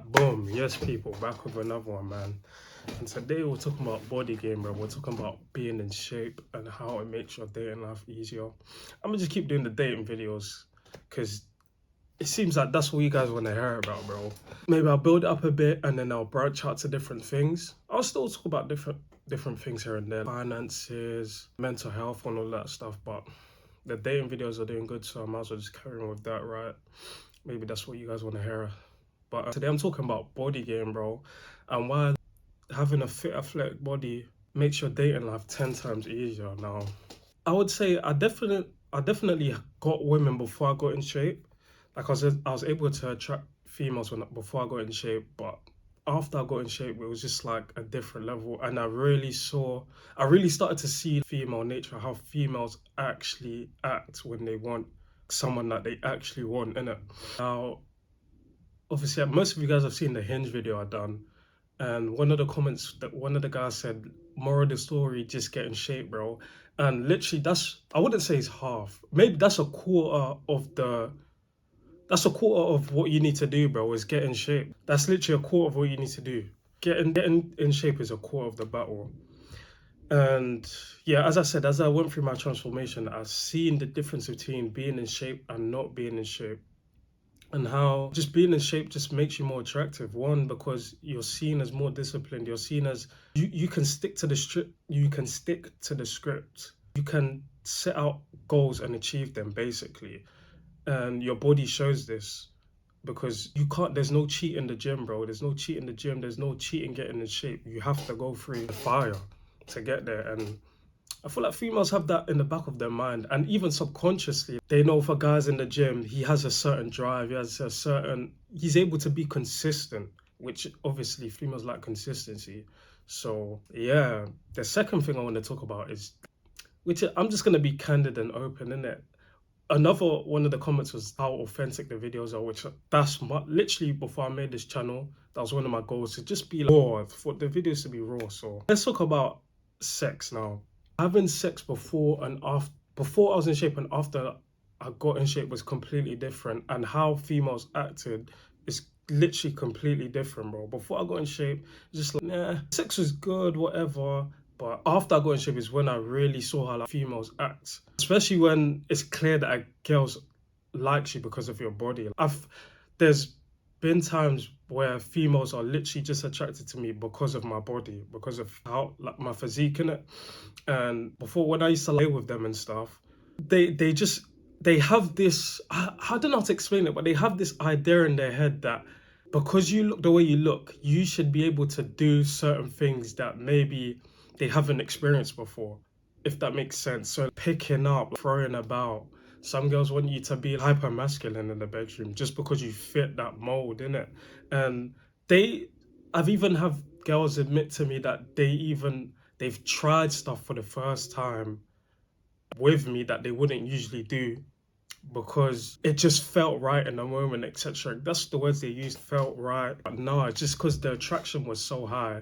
Alright, boom. Yes, people, back with another one, man. And today we're talking about body game, bro. We're talking about being in shape and how it makes your dating life easier. I'm gonna just keep doing the dating videos because it seems like that's what you guys want to hear about, bro. Maybe I'll build it up a bit and then I'll branch out to different things. I'll still talk about different things here and there, finances, mental health, and all that stuff. But the dating videos are doing good, so I might as well just carry on with that, right? Maybe that's what you guys want to hear. But today I'm talking about body game, bro, and why having a fit athletic body makes your dating life 10 times easier. Now, I would say I definitely got women before I got in shape. Like I was able to attract females before I got in shape, but after I got in shape, it was just like a different level, and I really started to see female nature, how females actually act when they want someone that they actually want, innit? Now, obviously, most of you guys have seen the Hinge video I done, and one of the comments that one of the guys said, "Moral of the story, just get in shape, bro." And literally, I wouldn't say it's half. Maybe that's a quarter of what you need to do, bro. Is get in shape. That's literally a quarter of what you need to do. Getting in shape is a quarter of the battle. And yeah, as I said, as I went through my transformation, I've seen the difference between being in shape and not being in shape, and how just being in shape just makes you more attractive. One, because you're seen as more disciplined. You're seen as you can stick to the script. You can stick to the script. You can set out goals and achieve them, basically. And your body shows this because you can't. There's no cheat in the gym, bro. There's no cheat in the gym. There's no cheat in getting in shape. You have to go through the fire to get there. And I feel like females have that in the back of their mind, and even subconsciously, they know for guys in the gym, he has a certain drive, he's able to be consistent, which obviously females like consistency. So yeah, the second thing I want to talk about is, which I'm just gonna be candid and open, innit? Another one of the comments was how authentic the videos are, which literally before I made this channel, that was one of my goals, to just be like, raw, for the videos to be raw. So let's talk about sex now. Having sex before I was in shape and after I got in shape was completely different, and how females acted is literally completely different, bro. Before I got in shape, it's just like, nah, sex was good, whatever. But after I got in shape is when I really saw how like females act, especially when it's clear that a girl's likes you because of your body. There's been times where females are literally just attracted to me because of my body, because of how like my physique in it. And before, when I used to lay with them and stuff, they have this, I don't know how to explain it, but they have this idea in their head that because you look the way you look, you should be able to do certain things that maybe they haven't experienced before, if that makes sense. So picking up, throwing about. Some girls want you to be hyper masculine in the bedroom just because you fit that mold, innit? And they, I've even have girls admit to me that they've tried stuff for the first time with me that they wouldn't usually do because it just felt right in the moment, etc. That's the words they used, felt right. But no, it's just because the attraction was so high.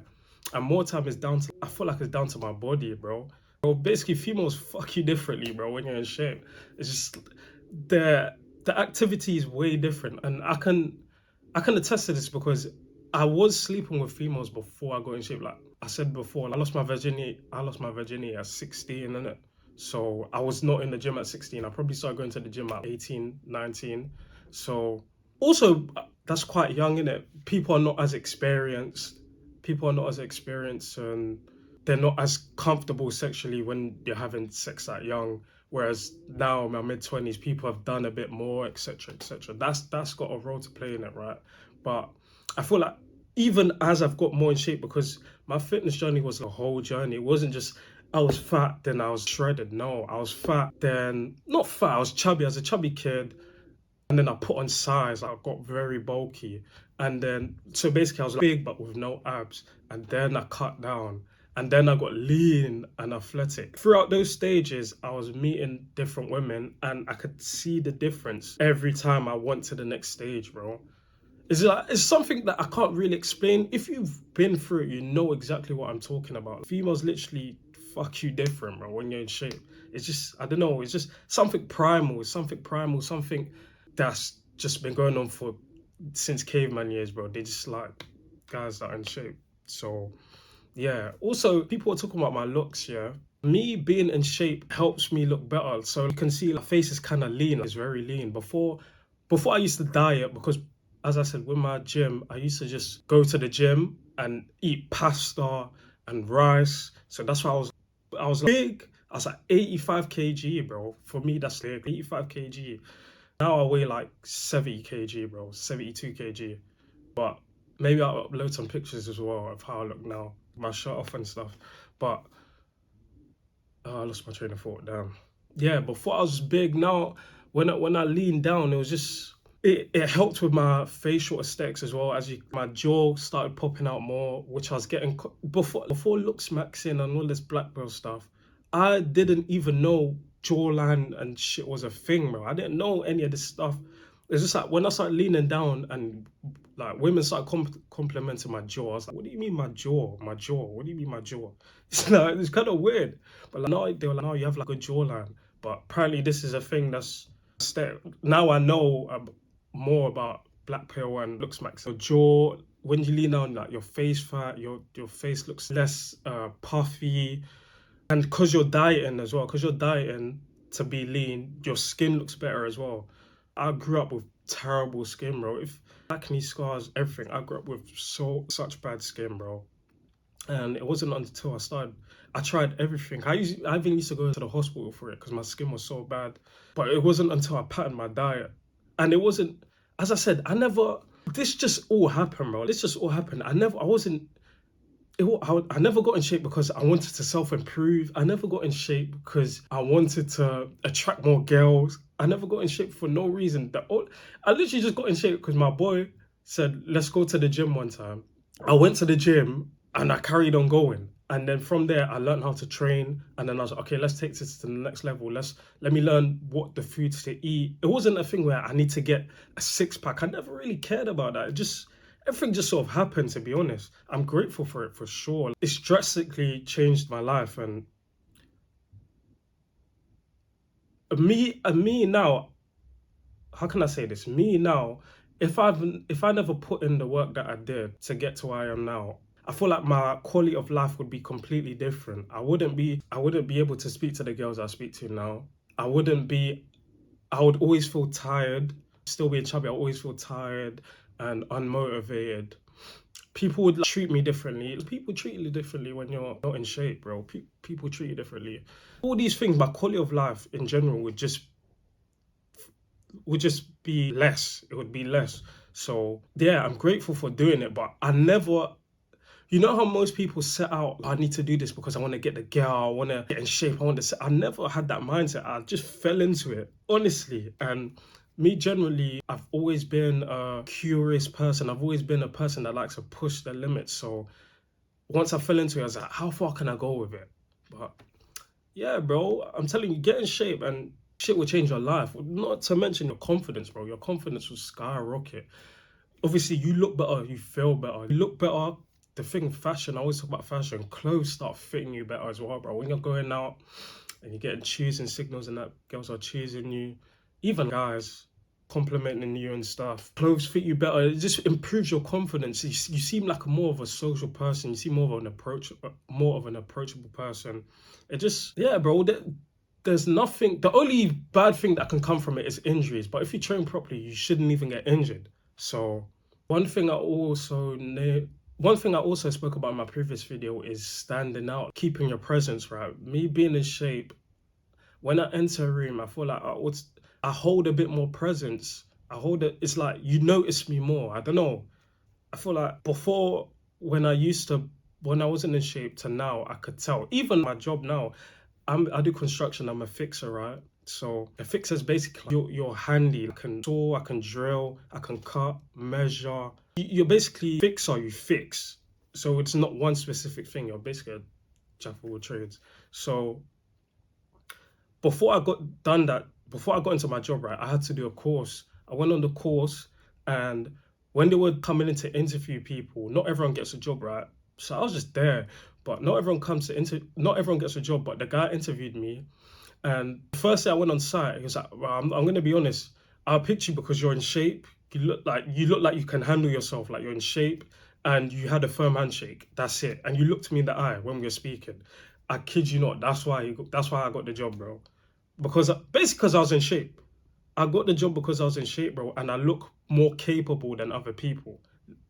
And more time is I feel like it's down to my body, bro. Bro, basically, females fuck you differently, bro, when you're in shape. It's just the the activity is way different. And I can attest to this because I was sleeping with females before I got in shape. Like I said before, I lost my virginity at 16, innit? So I was not in the gym at 16. I probably started going to the gym at 18, 19. So also that's quite young, innit? People are not as experienced. People are not as experienced, and they're not as comfortable sexually when you're having sex that young. Whereas now in my mid 20s, people have done a bit more, etc., etc. That's got a role to play in it, right? But I feel like even as I've got more in shape, because my fitness journey was a whole journey. It wasn't just I was fat, then I was shredded. No, I was fat, then not fat. I was chubby as a chubby kid, and then I put on size. I got very bulky, and then so basically I was like big but with no abs, and then I cut down, and then I got lean and athletic. Throughout those stages, I was meeting different women, and I could see the difference every time I went to the next stage, bro. It's something that I can't really explain. If you've been through it, you know exactly what I'm talking about. Females literally fuck you different, bro, when you're in shape. It's just, I don't know, it's just something primal, something that's just been going on for since caveman years, bro. They just like guys that are in shape. So yeah. Also, people are talking about my looks, yeah. Me being in shape helps me look better. So you can see my face is kind of lean. It's very lean. Before I used to diet because, as I said, with my gym, I used to just go to the gym and eat pasta and rice. So that's why I was big. I was like 85 kg, bro. For me, that's big. 85 kg. Now I weigh like 70 kg, bro. 72 kg. But maybe I'll upload some pictures as well of how I look now, my shirt off and stuff. But I lost my train of thought. Damn. Yeah, before I was big. Now, when I leaned down, it was just it helped with my facial aesthetics as well. My jaw started popping out more, which I was getting before looks maxing and all this black belt stuff. I didn't even know jawline and shit was a thing, bro. I didn't know any of this stuff. It's just like when I started leaning down and like women started complimenting my jaw. I was like, what do you mean my jaw? My jaw? What do you mean my jaw? It's kind of weird. But like, now they were like, no, you have like a jawline. But apparently this is a thing that's now I know more about black pill and looks max. So jaw, when you lean down, like your face fat, your face looks less puffy, and because you're dieting as well, because you're dieting to be lean, your skin looks better as well. I grew up with terrible skin, bro. If acne scars, everything. I grew up with such bad skin, bro. And it wasn't until I tried everything. I even used to go to the hospital for it because my skin was so bad. But it wasn't until I patterned my diet. And it wasn't, as I said, this just all happened, bro. This just all happened. I never got in shape because I wanted to self-improve. I never got in shape because I wanted to attract more girls. I never got in shape for no reason. I literally just got in shape because my boy said, let's go to the gym one time. I went to the gym and I carried on going. And then from there, I learned how to train. And then I was like, okay, let's take this to the next level. Let me learn what the foods to eat. It wasn't a thing where I need to get a six pack. I never really cared about that. Everything just sort of happened, to be honest. I'm grateful for it for sure. It's drastically changed my life. And me now, how can I say this? Me now, if I never put in the work that I did to get to where I am now, I feel like my quality of life would be completely different. I wouldn't be able to speak to the girls I speak to now. I would always feel tired, still being chubby. I always feel tired and unmotivated. People would like, treat me differently. People treat you differently when you're not in shape, bro. People treat you differently. All these things, my quality of life in general would just be less. It would be less. So yeah, I'm grateful for doing it, but I never. You know how most people set out, I need to do this because I want to get the girl, I want to get in shape, I never had that mindset. I just fell into it, honestly. And me generally, I've always been a curious person. I've always been a person that likes to push the limits. So once I fell into it, I was like, how far can I go with it? But yeah, bro, I'm telling you, get in shape and shit will change your life. Not to mention your confidence, bro. Your confidence will skyrocket. Obviously, you look better, you feel better. You look better. The thing, fashion, I always talk about fashion. Clothes start fitting you better as well, bro. When you're going out and you're getting choosing signals and that girls are choosing you, even guys complimenting you and stuff. Clothes fit you better. It just improves your confidence. You seem like more of a social person. You seem more of an approachable person. It just, yeah, bro. There's nothing. The only bad thing that can come from it is injuries. But if you train properly, you shouldn't even get injured. So one thing I also spoke about in my previous video is standing out, keeping your presence, right? Me being in shape, when I enter a room, I feel like I hold a bit more presence. It's like you notice me more. I don't know. I feel like before, when I wasn't in shape to now, I could tell. Even my job now, I do construction, I'm a fixer, right? So a fixer is basically you're handy. I can saw, I can drill, I can cut, measure. You're basically fixer, you fix. So it's not one specific thing. You're basically a jack of all trades. So before I got into my job, right, I had to do a course. I went on the course, and when they were coming in to interview people, not everyone gets a job, right? So I was just there, but not everyone gets a job. But the guy interviewed me, and the first day I went on site, he was like, well, I'm going to be honest, I'll pick you because you're in shape. You look like you can handle yourself, like you're in shape, and you had a firm handshake. That's it. And you looked me in the eye when we were speaking. I kid you not. That's why I got the job, bro. Because basically, because I was in shape. I got the job because I was in shape, bro, and I look more capable than other people.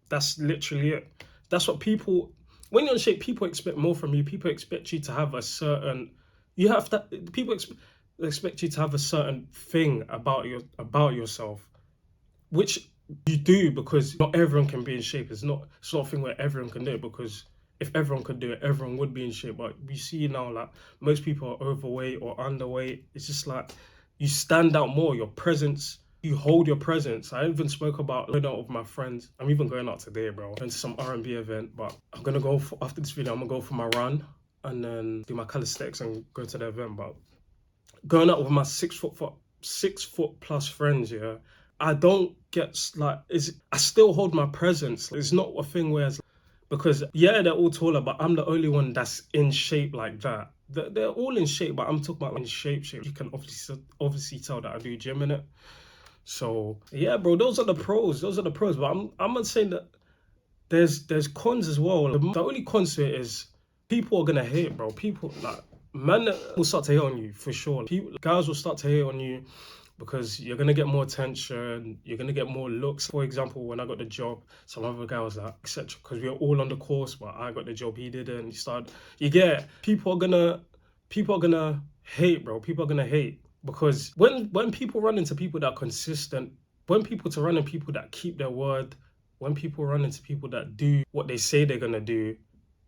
That's literally it. That's what people. When you're in shape, people expect more from you. People expect you to have a certain. You have to. Expect you to have a certain thing about yourself, which you do because not everyone can be in shape. It's not a thing where everyone can do it, because if everyone could do it, everyone would be in shape. But we see now, like, most people are overweight or underweight. It's just like you stand out more. Your presence, you hold your presence. I even spoke about going out with my friends. I'm even going out today, bro. Going to some R&B event, but I'm gonna go for, after this video. I'm gonna go for my run and then do my calisthenics and go to the event. But going out with my 6 foot plus friends, yeah, I don't get like, I still hold my presence. It's not a thing where it's, because yeah, they're all taller, but I'm the only one that's in shape like that. They're all in shape, but I'm talking about in shape. You can obviously tell that I do gym in it. So yeah, bro, those are the pros. Those are the pros. But I'm not saying that there's cons as well. The only cons to it is people are gonna hate, bro. People, like, men will start to hate on you for sure. Guys will start to hate on you because you're gonna get more attention, you're gonna get more looks. For example, when I got the job, some other guy was like, etc. Because we were all on the course, but I got the job, he didn't. You get people are gonna hate, bro. People are gonna hate because when people run into people that are consistent, when people to run into people that keep their word, when people run into people that do what they say they're gonna do,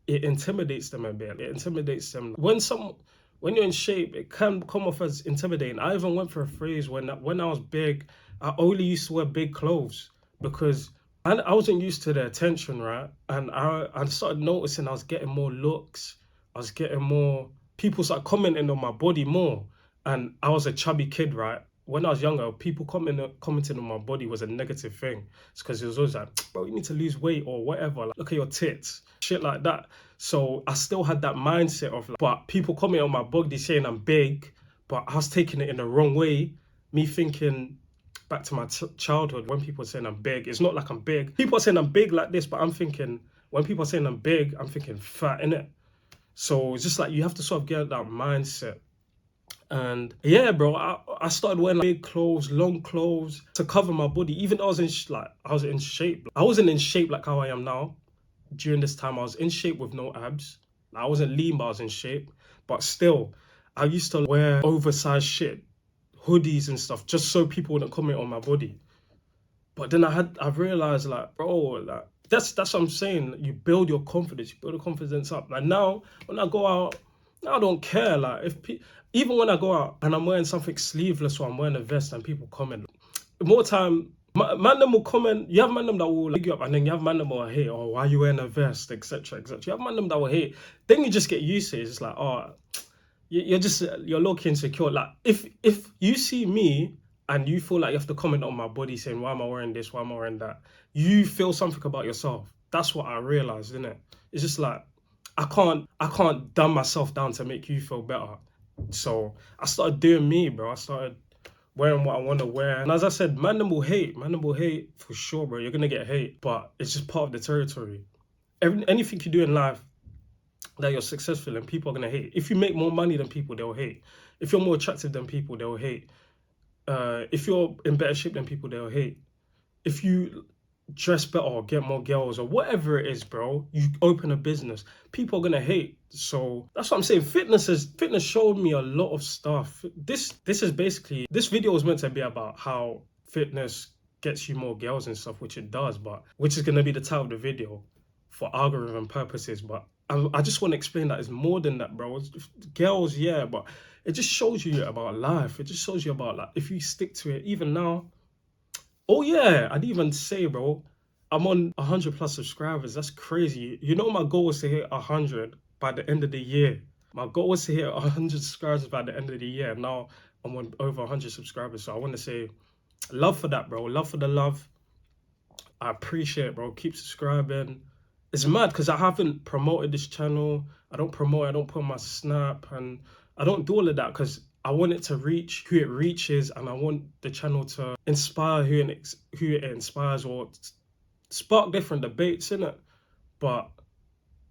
it intimidates them a bit. It intimidates them. When you're in shape, it can come off as intimidating. I even went for a phase when I was big, I only used to wear big clothes because I wasn't used to the attention, right? And I started noticing I was getting more looks. I was getting more, people started commenting on my body more. And I was a chubby kid, right? When I was younger, people commenting on my body was a negative thing. It's because it was always like, bro, you need to lose weight or whatever. Like, look at your tits, shit like that. So I still had that mindset of, like, but people comment on my body saying I'm big, but I was taking it in the wrong way. Me thinking back to my childhood, when people are saying I'm big, it's not like I'm big. People are saying I'm big like this, but I'm thinking, when people are saying I'm big, I'm thinking fat, innit? So it's just like you have to sort of get that mindset. And yeah, bro, I started wearing big clothes, long clothes to cover my body. Even though I was in shape. I wasn't in shape like how I am now. During this time, I was in shape with no abs. I wasn't lean, but I was in shape. But still, I used to wear oversized shit, hoodies and stuff, just so people wouldn't comment on my body. But then I've realized, like, bro, like, that's what I'm saying. You build your confidence, you build your confidence up. Like, now, when I go out, I don't care. Like, even when I go out and I'm wearing something sleeveless or I'm wearing a vest and people comment, more time, man them will comment. You have man them that will leg you up, and then you have man them that will hate, oh, why are you wearing a vest, etc., etc. You have man them that will hate. Then you just get used to it. It's just like, oh, you're low-key insecure. Like, if you see me and you feel like you have to comment on my body saying, why am I wearing this, why am I wearing that, you feel something about yourself. That's what I realized, isn't it? It's just like, I can't dumb myself down to make you feel better. So I started doing me, bro. I started wearing what I want to wear. And as I said, man them will hate. Man them will hate for sure, bro. You're gonna get hate, but it's just part of the territory. Anything you do in life that you're successful in, people are gonna hate. If you make more money than people, they'll hate. If you're more attractive than people, they'll hate. If you're in better shape than people, they'll hate. If you dress better or get more girls or whatever it is, bro, you open a business, people are gonna hate. So that's what I'm saying. Fitness showed me a lot of stuff. This video was meant to be about how fitness gets you more girls and stuff, which it does, but which is gonna be the title of the video for algorithm purposes. But I just want to explain that it's more than that, bro. Girls, yeah, but it just shows you about life. It just shows you about, like, if you stick to it, even now. Oh yeah, I'd even say, bro, I'm on 100 plus subscribers. That's crazy. You know, my goal was to hit 100 by the end of the year. My goal was to hit 100 subscribers by the end of the year. Now I'm on over 100 subscribers. So I want to say love for that, bro. Love for the love. I appreciate it, bro. Keep subscribing. It's mad because I haven't promoted this channel. I don't promote it. I don't put on my Snap, and I don't do all of that because I want it to reach who it reaches, and I want the channel to inspire who it inspires, or spark different debates, innit? But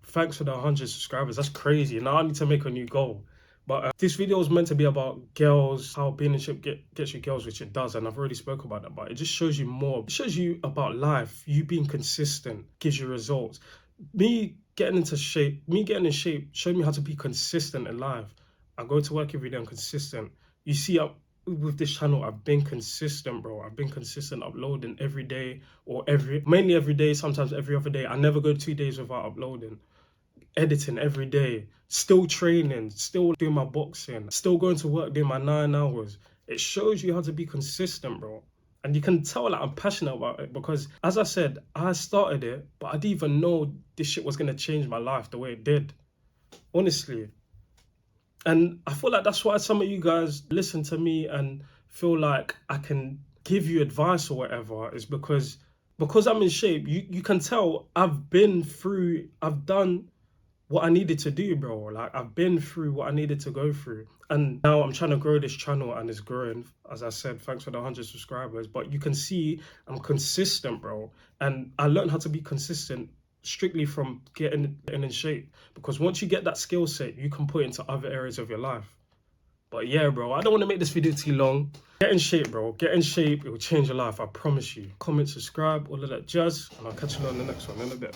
thanks for the 100 subscribers. That's crazy. Now I need to make a new goal. But this video is meant to be about girls, how being in shape gets you girls, which it does. And I've already spoken about that, but it just shows you more. It shows you about life. You being consistent gives you results. Me getting in shape showed me how to be consistent in life. I go to work every day, I'm consistent. You see, with this channel, I've been consistent, bro. I've been consistent uploading every day, or mainly every day, sometimes every other day. I never go 2 days without uploading. Editing every day, still training, still doing my boxing, still going to work, doing my 9 hours. It shows you how to be consistent, bro. And you can tell that I'm passionate about it, because as I said, I started it, but I didn't even know this shit was going to change my life the way it did. Honestly. And I feel like that's why some of you guys listen to me and feel like I can give you advice or whatever, is because I'm in shape. You can tell I've done what I needed to do, bro. Like, I've been through what I needed to go through. And now I'm trying to grow this channel, and it's growing. As I said, thanks for the 100 subscribers. But you can see I'm consistent, bro. And I learned how to be consistent strictly from getting in shape. Because once you get that skill set, you can put it into other areas of your life. But yeah, bro, I don't want to make this video too long. Get in shape, bro. Get in shape. It will change your life. I promise you. Comment, subscribe, all of that jazz. And I'll catch you on the next one in a bit.